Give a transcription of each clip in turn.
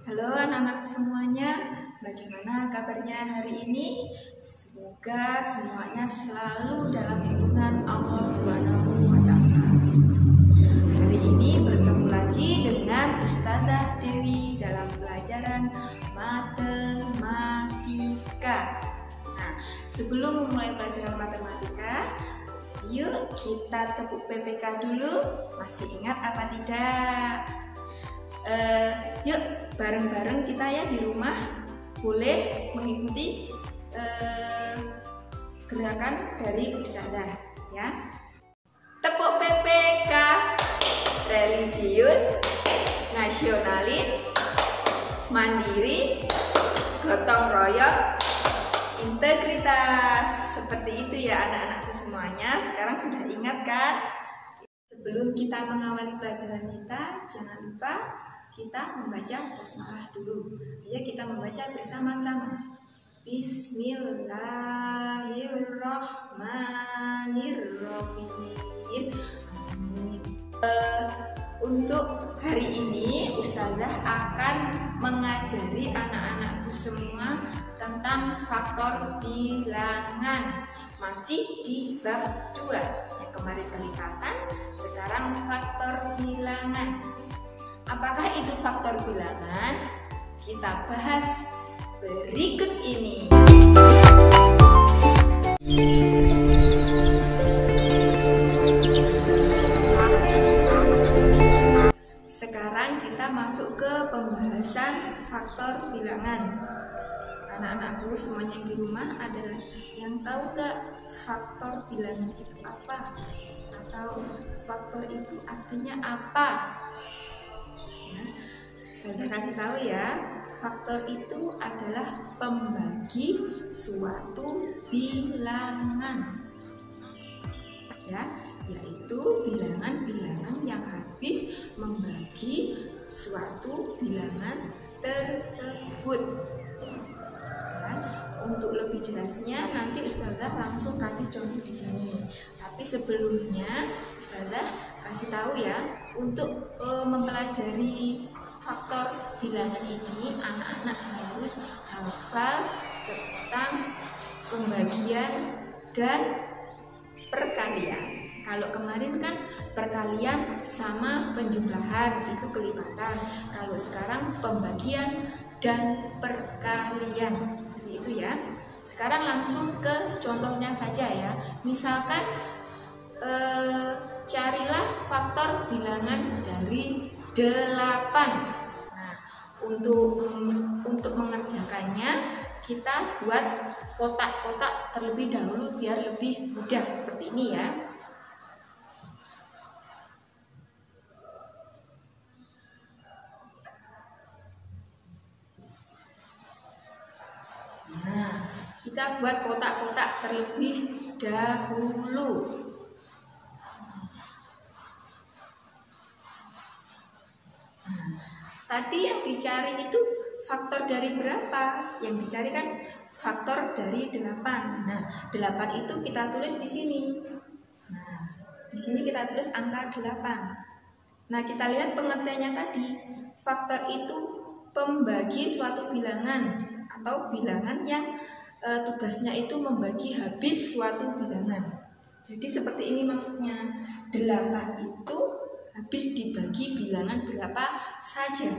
Halo anak-anakku semuanya, bagaimana kabarnya hari ini? Semoga semuanya selalu dalam lindungan Allah Subhanahu wa Ta'ala. Hari ini bertemu lagi dengan Ustazah Dewi dalam pelajaran matematika. Nah, sebelum memulai pelajaran matematika, yuk kita tepuk PPK dulu. Masih ingat apa tidak? Yuk bareng-bareng kita ya di rumah boleh mengikuti gerakan dari Ustazah ya. Tepuk PPK, religius, nasionalis, mandiri, gotong royong, integritas. Seperti itu ya anak-anakku semuanya. Sekarang sudah ingat kan? Sebelum kita mengawali pelajaran kita, jangan lupa kita membaca basmalah dulu. Ayo kita membaca bersama-sama. Bismillahirrahmanirrahim. Amin. Untuk hari ini Ustazah akan mengajari anak-anakku semua tentang faktor bilangan. Masih di bab 2. Yang kemarin kelipatan, sekarang faktor bilangan. Apakah itu faktor bilangan? Kita bahas berikut ini. Sekarang kita masuk ke pembahasan faktor bilangan. Anak-anakku semuanya yang di rumah ada yang tahu gak faktor bilangan itu apa? Atau faktor itu artinya apa? Ustazah kasih tahu ya, faktor itu adalah pembagi suatu bilangan, ya, yaitu bilangan-bilangan yang habis membagi suatu bilangan tersebut. Ya, untuk lebih jelasnya nanti Ustazah langsung kasih contoh di sini. Tapi sebelumnya Ustazah kasih tahu ya, untuk mempelajari faktor bilangan ini anak-anak harus hafal tentang pembagian dan perkalian. Kalau kemarin kan perkalian sama penjumlahan itu kelipatan. Kalau sekarang pembagian dan perkalian. Seperti itu ya. Sekarang langsung ke contohnya saja ya. Misalkan carilah faktor bilangan dari 8. Nah, untuk mengerjakannya kita buat kotak-kotak terlebih dahulu biar lebih mudah seperti ini ya. Nah, kita buat kotak-kotak terlebih dahulu. Tadi yang dicari itu faktor dari berapa? Yang dicari kan faktor dari 8. Nah, 8 itu kita tulis di sini. Nah, di sini kita tulis angka 8. Nah, kita lihat pengertiannya tadi. Faktor itu pembagi suatu bilangan atau bilangan yang tugasnya itu membagi habis suatu bilangan. Jadi seperti ini maksudnya. 8 itu habis dibagi bilangan berapa saja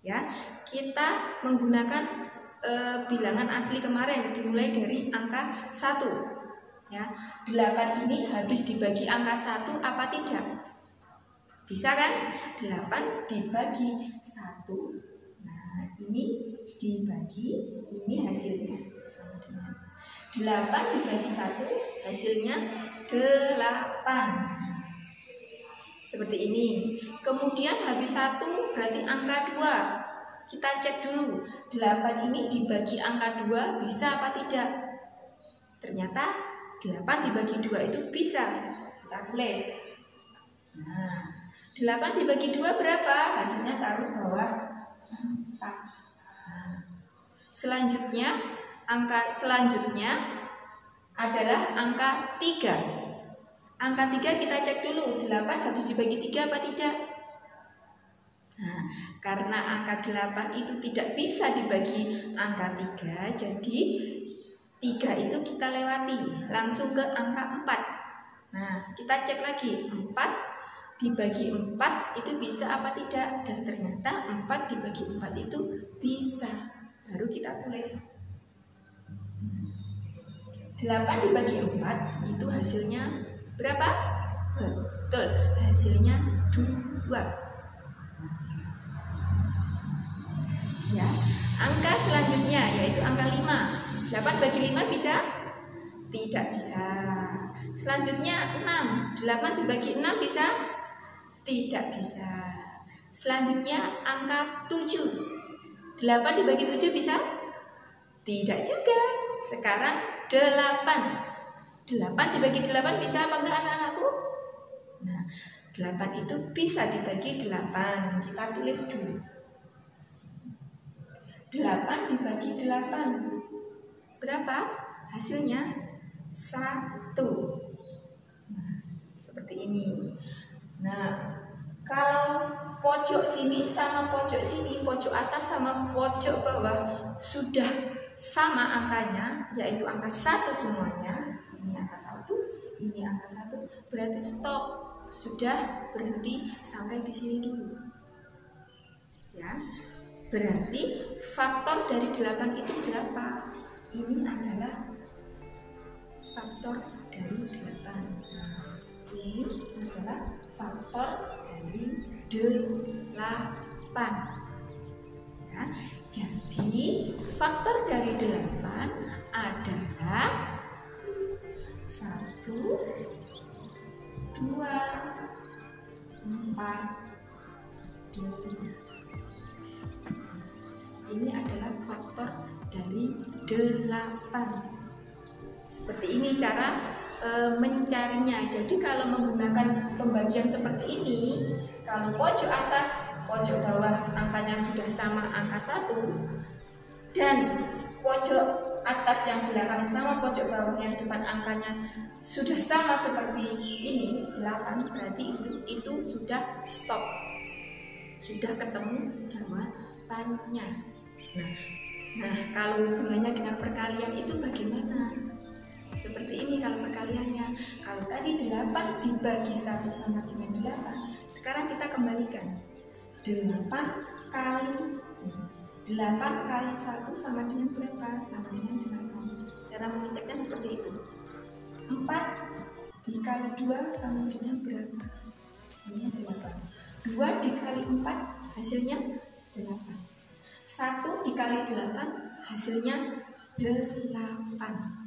ya. Kita menggunakan bilangan asli kemarin dimulai dari angka 1 ya. 8 ini habis dibagi angka 1 apa tidak? Bisa kan? 8 dibagi 1. Nah, ini dibagi, ini hasilnya sama dengan 8 dibagi 1 hasilnya 8. Seperti ini. Kemudian habis 1 berarti angka 2. Kita cek dulu 8 ini dibagi angka 2 bisa apa tidak? Ternyata 8 dibagi 2 itu bisa. Kita tulis. Nah, 8 dibagi 2 berapa? Hasilnya taruh bawah 4. Nah, selanjutnya adalah angka 3. Angka 3 kita cek dulu, 8 habis dibagi 3 apa tidak? Nah, karena angka 8 itu tidak bisa dibagi angka 3, jadi 3 itu kita lewati, langsung ke angka 4. Nah, kita cek lagi, 4 dibagi 4 itu bisa apa tidak? Dan ternyata 4 dibagi 4 itu bisa. Baru kita tulis. 8 dibagi 4 itu hasilnya berapa? Betul, hasilnya 2. Ya, angka selanjutnya yaitu angka 5. 8 bagi 5 bisa? Tidak bisa. Selanjutnya 6. 8 dibagi 6 bisa? Tidak bisa. Selanjutnya angka 7. 8 dibagi 7 bisa? Tidak juga. Sekarang 8. 8 dibagi 8 bisa apa enggak anak-anakku? Nah, 8 itu bisa dibagi 8. Kita tulis dulu. 8 dibagi 8. Berapa hasilnya? 1. Nah, seperti ini. Nah, kalau pojok sini sama pojok sini, pojok atas sama pojok bawah sudah sama angkanya, yaitu angka 1 semuanya. Ini angka 1, ini angka 1, berarti stop. Sudah berhenti sampai di sini dulu. Ya. Berarti faktor dari 8 itu berapa? Ini adalah faktor dari 8. Nah, ini adalah faktor dari 8. Ya, jadi faktor dari 8 adalah 1, 2, 4, 5. Ini adalah faktor dari 8. Seperti ini cara mencarinya. Jadi kalau menggunakan pembagian seperti ini, kalau pojok atas, pojok bawah angkanya sudah sama angka 1, dan pojok atas yang belakang sama pojok bawah yang depan angkanya sudah sama seperti ini, 8, berarti itu sudah stop. Sudah ketemu jawabannya. Nah, kalau hubungannya dengan perkalian itu bagaimana? Seperti ini kalau perkaliannya. Kalau tadi 8 dibagi 1 sama dengan 8, sekarang kita kembalikan. 8 kali 1 sama dengan berapa? Sama dengan 8. Cara mengeceknya seperti itu. 4 dikali 2 sama dengan berapa? Hasilnya 8. 2 dikali 4 hasilnya 8. 1 dikali 8 hasilnya 8.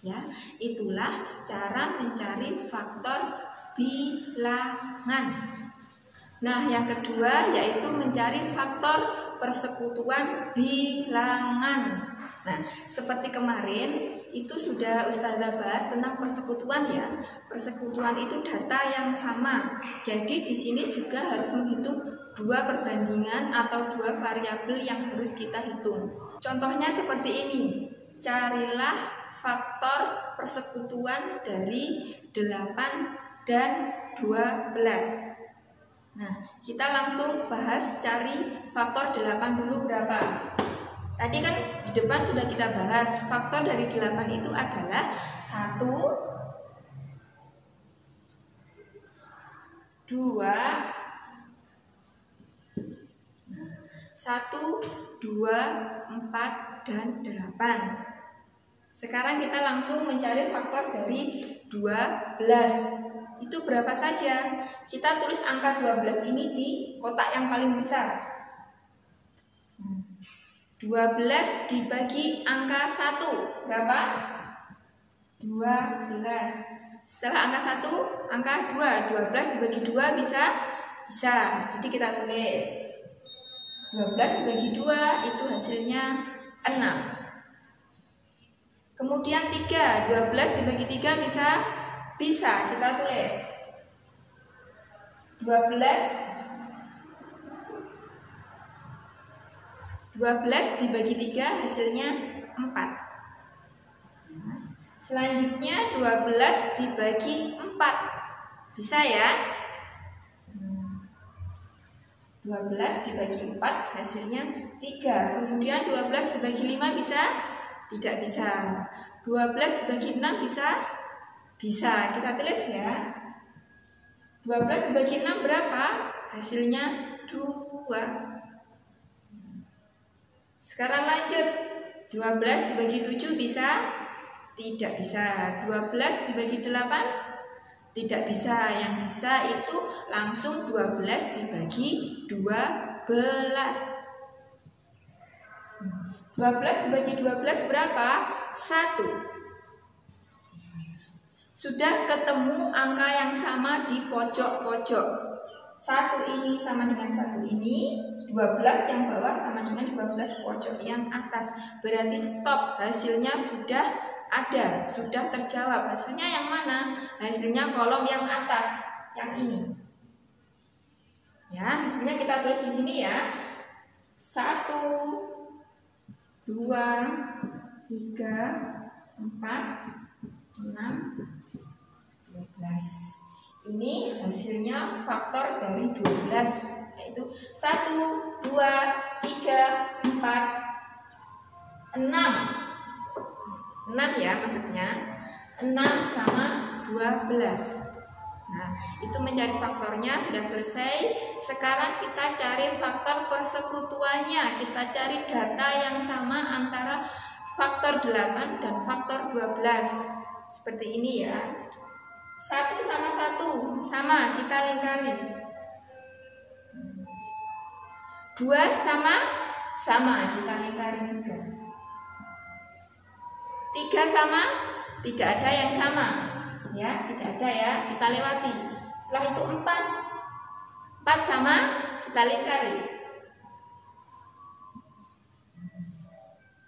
Ya, itulah cara mencari faktor bilangan. Nah, yang kedua yaitu mencari faktor persekutuan bilangan. Nah, seperti kemarin itu sudah Ustazah bahas tentang persekutuan ya. Persekutuan itu data yang sama. Jadi di sini juga harus menghitung 2 perbandingan atau 2 variabel yang harus kita hitung. Contohnya seperti ini. Carilah faktor persekutuan dari 8 dan 12. Nah, kita langsung bahas cari faktor 8 dulu berapa. Tadi kan di depan sudah kita bahas faktor dari 8 itu adalah 1, 2, 4, dan 8. Sekarang kita langsung mencari faktor dari 12. Itu berapa saja? Kita tulis angka 12 ini di kotak yang paling besar. 12 dibagi angka 1 berapa? 12. Setelah angka 1, angka 2. 12 dibagi 2 bisa? Bisa. Jadi kita tulis 12 dibagi 2 itu hasilnya 6. Kemudian 3, 12 dibagi 3 bisa? Bisa, kita tulis 12 dibagi 3 hasilnya 4. Selanjutnya 12 dibagi 4. Bisa ya? 12 dibagi 4 hasilnya 3. Kemudian 12 dibagi 5 bisa? Tidak bisa. 12 dibagi 6 bisa? Bisa. Kita tulis ya. 12 dibagi 6 berapa? Hasilnya 2. Sekarang lanjut. 12 dibagi 7 bisa? Tidak bisa. 12 dibagi 8? Tidak bisa. Yang bisa itu langsung 12 dibagi 12. 12 dibagi 12 berapa? 1. Sudah ketemu angka yang sama di pojok-pojok. 1 ini sama dengan 1 ini, 12 yang bawah sama dengan 12 pojok yang atas. Berarti stop, hasilnya sudah ada, sudah terjawab. Hasilnya yang mana? Hasilnya kolom yang atas, yang ini. Ya, hasilnya kita tulis di sini ya. 1, 2, 3, 4, 6, 12. Ini hasilnya faktor dari 12, yaitu 1, 2, 3, 4, 6. 6 ya maksudnya. 6 sama 12. Nah, itu mencari faktornya sudah selesai. Sekarang kita cari faktor persekutuannya. Kita cari data yang sama antara faktor 8 dan faktor 12. Seperti ini ya. 1 sama 1 sama, kita lingkari. 2 sama, kita lingkari juga. 3 sama, tidak ada yang sama. Ya, tidak ada ya, kita lewati. Setelah itu 4 sama, kita lingkari.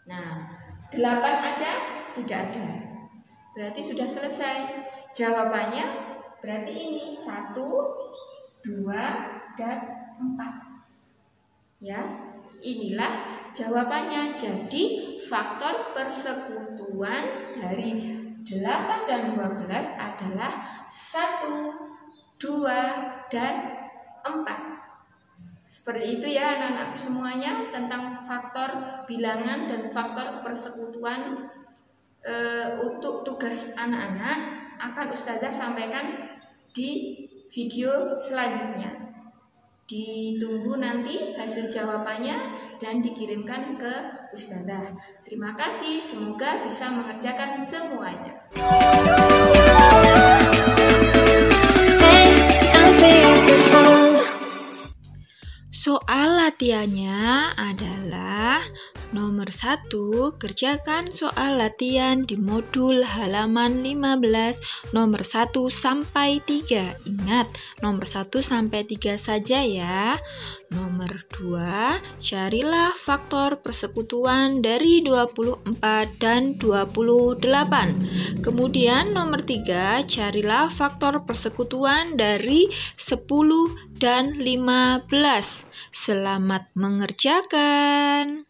Nah, 8 ada, tidak ada. Berarti sudah selesai. Jawabannya berarti ini 1, 2, dan 4. Ya, inilah jawabannya. Jadi faktor persekutuan dari 8 dan 12 adalah 1, 2, dan 4. Seperti itu ya anak-anakku semuanya tentang faktor bilangan dan faktor persekutuan. Untuk tugas anak-anak akan Ustazah sampaikan di video selanjutnya. Ditunggu nanti hasil jawabannya dan dikirimkan ke Ustazah. Terima kasih, semoga bisa mengerjakan semuanya. Soal latihannya adalah nomor 1, kerjakan soal latihan di modul halaman 15 nomor 1 sampai 3. Ingat, nomor 1 sampai 3 saja ya. Nomor 2, carilah faktor persekutuan dari 24 dan 28. Kemudian nomor 3, carilah faktor persekutuan dari 10 dan 15. Selamat mengerjakan.